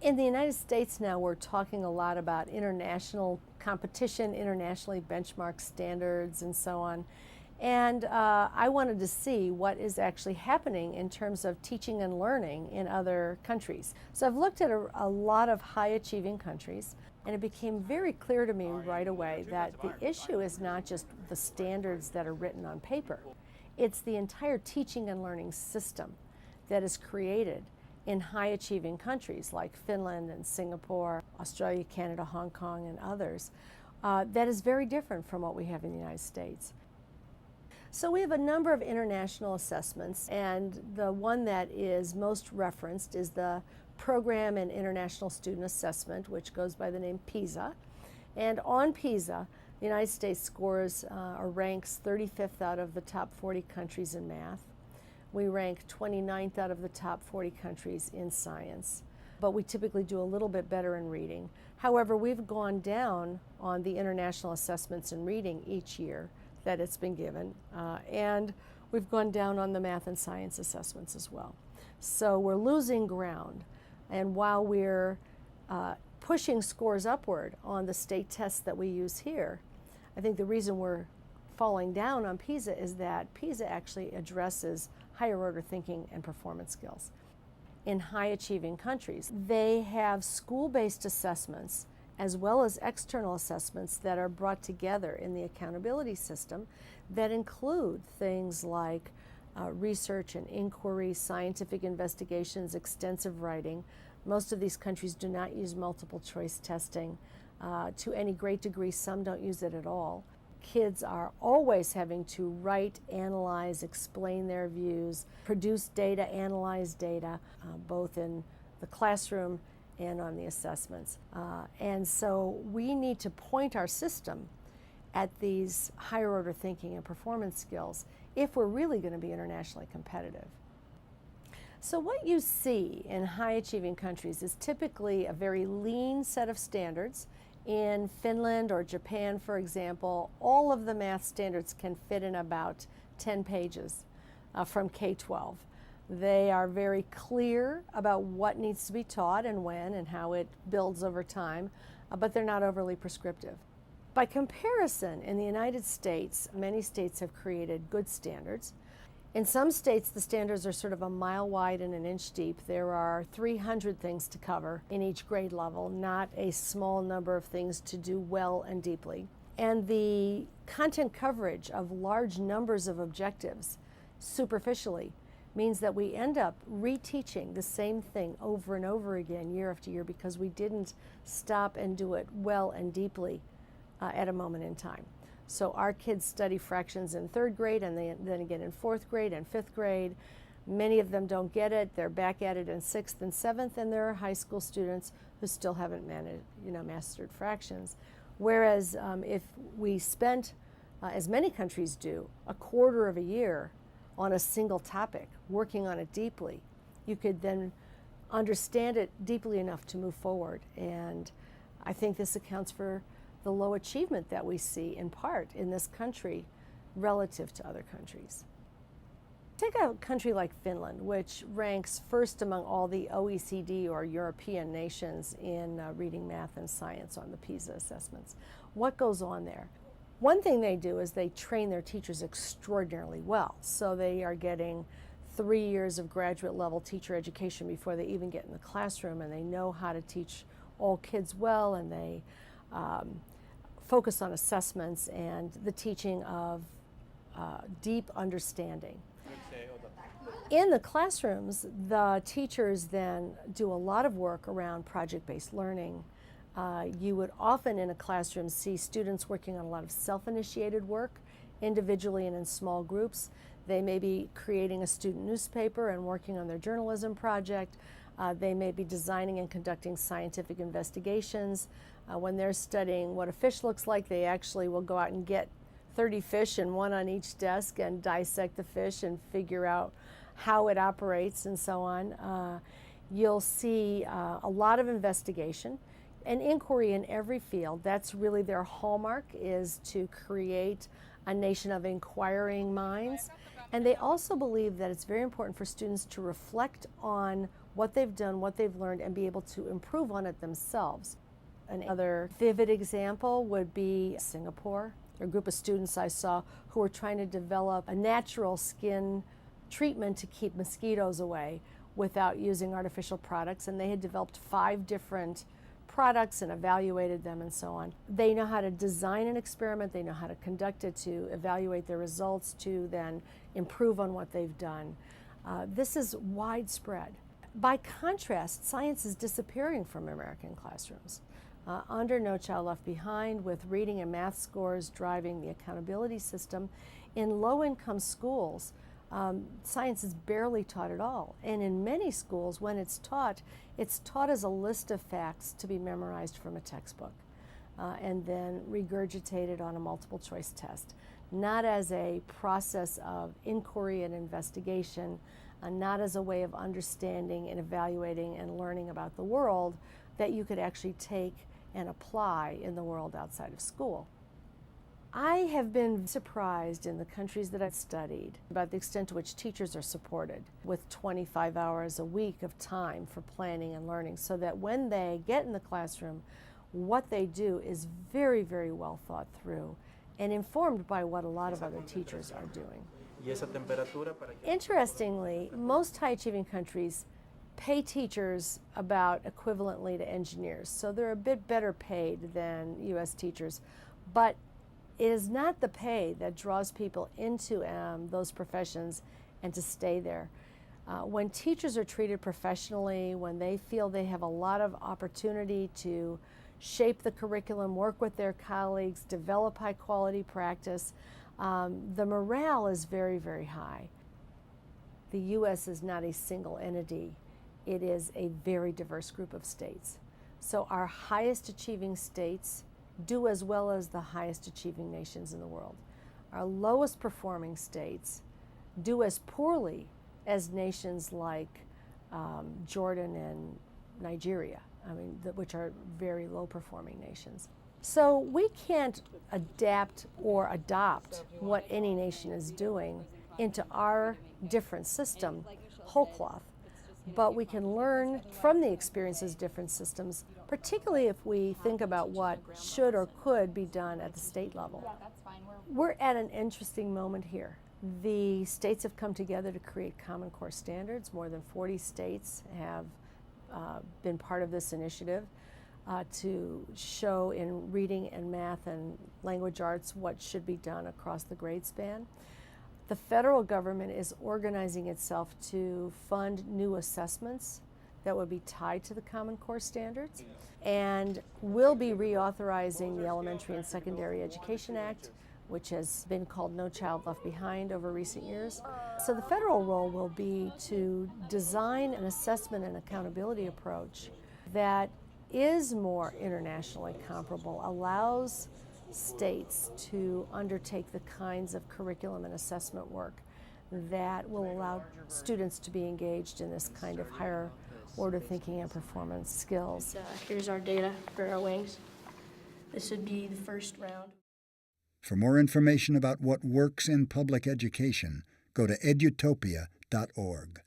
In the United States now, we're talking a lot about international competition, internationally benchmarked standards, and so on. And I wanted to see what is actually happening in terms of teaching and learning in other countries. So I've looked at a lot of high-achieving countries, and it became very clear to me right away that the issue is not just the standards that are written on paper. It's the entire teaching and learning system that is created in high-achieving countries like Finland and Singapore, Australia, Canada, Hong Kong, and others, that is very different from what we have in the United States. So we have a number of international assessments, and the one that is most referenced is the Program and International Student Assessment, which goes by the name PISA. And on PISA, the United States scores or ranks 35th out of the top 40 countries in math. We rank 29th out of the top 40 countries in science, but we typically do a little bit better in reading. However, we've gone down on the international assessments in reading each year that it's been given, and we've gone down on the math and science assessments as well. So we're losing ground, and while we're pushing scores upward on the state tests that we use here, I think the reason we're falling down on PISA is that PISA actually addresses higher order thinking and performance skills. In high achieving countries, they have school-based assessments as well as external assessments that are brought together in the accountability system that include things like research and inquiry, scientific investigations, extensive writing. Most of these countries do not use multiple choice testing to any great degree. Some don't use it at all. Kids are always having to write, analyze, explain their views, produce data, analyze data, both in the classroom and on the assessments. And so we need to point our system at these higher order thinking and performance skills if we're really going to be internationally competitive. So what you see in high achieving countries is typically a very lean set of standards. In Finland or Japan, for example, all of the math standards can fit in about 10 pages from K-12. They are very clear about what needs to be taught and when and how it builds over time, but they're not overly prescriptive. By comparison, in the United States, many states have created good standards. In some states, the standards are sort of a mile wide and an inch deep. There are 300 things to cover in each grade level, not a small number of things to do well and deeply. And the content coverage of large numbers of objectives superficially means that we end up reteaching the same thing over and over again year after year because we didn't stop and do it well and deeply at a moment in time. So our kids study fractions in third grade and then again in fourth grade and fifth grade. Many of them don't get it. They're back at it in sixth and seventh, and there are high school students who still haven't mastered fractions. Whereas if we spent, as many countries do, a quarter of a year on a single topic, working on it deeply, you could then understand it deeply enough to move forward. And I think this accounts for the low achievement that we see in part in this country relative to other countries. Take a country like Finland, which ranks first among all the OECD or European nations in reading, math, and science on the PISA assessments. What goes on there? One thing they do is they train their teachers extraordinarily well. So they are getting 3 years of graduate level teacher education before they even get in the classroom, and they know how to teach all kids well, and they focus on assessments and the teaching of deep understanding. In the classrooms, the teachers then do a lot of work around project-based learning. You would often in a classroom see students working on a lot of self-initiated work, individually and in small groups. They may be creating a student newspaper and working on their journalism project. They may be designing and conducting scientific investigations. When they're studying what a fish looks like, they actually will go out and get 30 fish and one on each desk and dissect the fish and figure out how it operates and so on. You'll see a lot of investigation and inquiry in every field. That's really their hallmark, is to create a nation of inquiring minds. And they also believe that it's very important for students to reflect on what they've done, what they've learned, and be able to improve on it themselves. Another vivid example would be Singapore. A group of students I saw who were trying to develop a natural skin treatment to keep mosquitoes away without using artificial products, and they had developed 5 different products and evaluated them and so on. They know how to design an experiment, they know how to conduct it, to evaluate their results, to then improve on what they've done. This is widespread. By contrast, science is disappearing from American classrooms. Under No Child Left Behind, with reading and math scores driving the accountability system, in low-income schools, science is barely taught at all. And in many schools, when it's taught as a list of facts to be memorized from a textbook and then regurgitated on a multiple choice test, not as a process of inquiry and investigation, not as a way of understanding and evaluating and learning about the world that you could actually take and apply in the world outside of school. I have been surprised in the countries that I've studied about the extent to which teachers are supported with 25 hours a week of time for planning and learning, so that when they get in the classroom, what they do is very, very well thought through and informed by what a lot of other teachers are doing. Interestingly, most high-achieving countries pay teachers about equivalently to engineers, so they're a bit better paid than U.S. teachers, but it is not the pay that draws people into those professions and to stay there. When teachers are treated professionally, when they feel they have a lot of opportunity to shape the curriculum, work with their colleagues, develop high quality practice, the morale is very, very high. The U.S. is not a single entity. It is a very diverse group of states. So our highest achieving states do as well as the highest achieving nations in the world. Our lowest performing states do as poorly as nations like Jordan and Nigeria, which are very low performing nations. So we can't adapt or adopt what any nation is doing into our different system whole cloth. But we can learn from the experiences of different systems, particularly if we think about what should or could be done at the state level. We're at an interesting moment here. The states have come together to create Common Core standards. More than 40 states have been part of this initiative to show in reading and math and language arts what should be done across the grade span. The federal government is organizing itself to fund new assessments that would be tied to the Common Core standards, and will be reauthorizing the Elementary and Secondary Education Act, which has been called No Child Left Behind over recent years. So the federal role will be to design an assessment and accountability approach that is more internationally comparable, allows states to undertake the kinds of curriculum and assessment work that will allow students to be engaged in this kind of higher order thinking and performance skills. Here's our data for our wings. This would be the first round. For more information about what works in public education, go to edutopia.org.